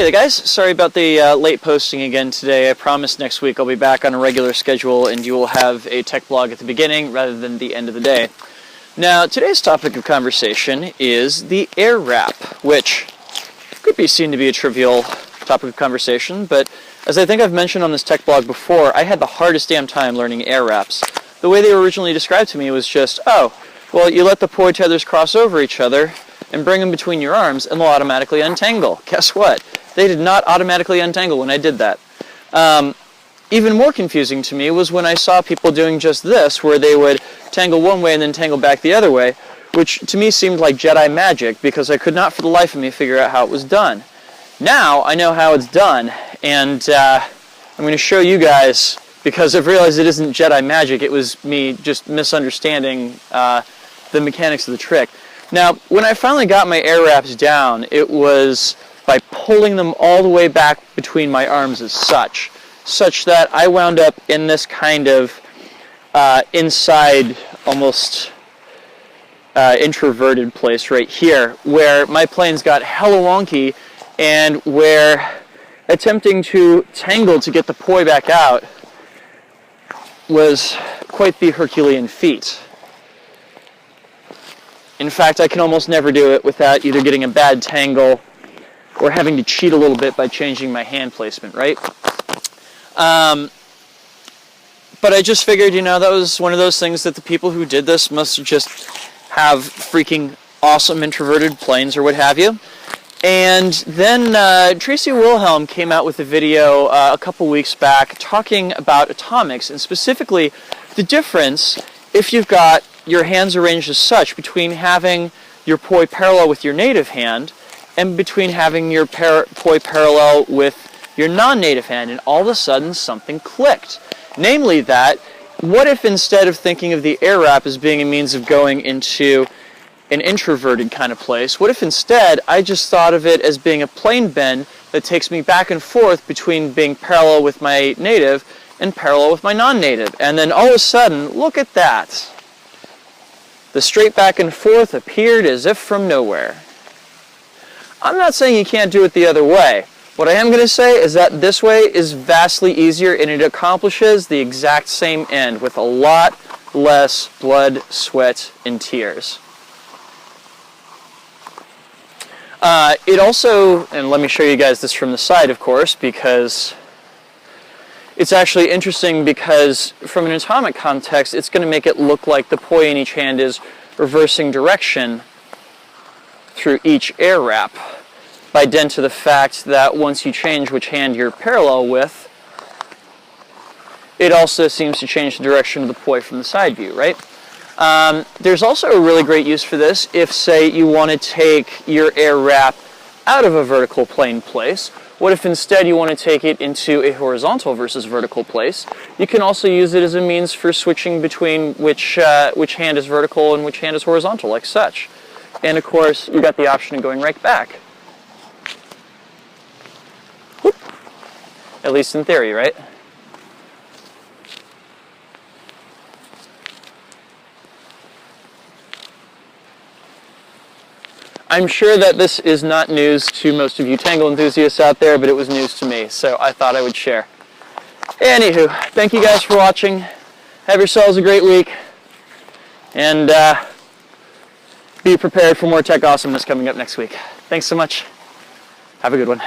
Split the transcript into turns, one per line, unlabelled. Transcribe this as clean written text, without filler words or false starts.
Hey guys, sorry about the late posting again today. I promise next week I'll be back on a regular schedule and you will have a tech blog at the beginning rather than the end of the day. Now, today's topic of conversation is the Airwrap, which could be seen to be a trivial topic of conversation, but as I think I've mentioned on this tech blog before, I had the hardest damn time learning Airwraps. The way they were originally described to me was just, oh, well, you let the poi tethers cross over each other and bring them between your arms and they'll automatically untangle. Guess what? They did not automatically untangle when I did that. Even more confusing to me was when I saw people doing just this, where they would tangle one way and then tangle back the other way, which to me seemed like Jedi magic because I could not for the life of me figure out how it was done. Now I know how it's done, and I'm going to show you guys, because I've realized it isn't Jedi magic, it was me just misunderstanding the mechanics of the trick. Now, when I finally got my Airwraps down, it was by pulling them all the way back between my arms as such that I wound up in this kind of inside, almost introverted place right here, where my planes got hella wonky, and where attempting to tangle to get the poi back out was quite the Herculean feat. In fact, I can almost never do it without either getting a bad tangle or having to cheat a little bit by changing my hand placement, right? But I just figured, you know, that was one of those things that the people who did this must just have freaking awesome introverted planes or what have you. And then Tracy Wilhelm came out with a video a couple weeks back talking about atomics, and specifically the difference if you've got your hands arranged as such between having your poi parallel with your native hand and between having your poi parallel with your non-native hand, and all of a sudden something clicked. Namely that, what if instead of thinking of the Airwrap as being a means of going into an introverted kind of place, what if instead I just thought of it as being a plane bend that takes me back and forth between being parallel with my native and parallel with my non-native, and then all of a sudden, look at that. The straight back and forth appeared as if from nowhere. I'm not saying you can't do it the other way. What I am going to say is that this way is vastly easier, and it accomplishes the exact same end with a lot less blood, sweat, and tears. It also, and let me show you guys this from the side, of course, because it's actually interesting, because from an atomic context, it's going to make it look like the poi in each hand is reversing direction through each Airwrap, by dint of the fact that once you change which hand you're parallel with, it also seems to change the direction of the poi from the side view, right? There's also a really great use for this if, say, you want to take your Airwrap out of a vertical plane place. What if instead you want to take it into a horizontal versus vertical place? You can also use it as a means for switching between which hand is vertical and which hand is horizontal, like such. And of course, you got the option of going right back. Whoop. At least in theory, right? I'm sure that this is not news to most of you Tangle enthusiasts out there, but it was news to me, so I thought I would share. Anywho, thank you guys for watching. Have yourselves a great week, and be prepared for more tech awesomeness coming up next week. Thanks so much. Have a good one.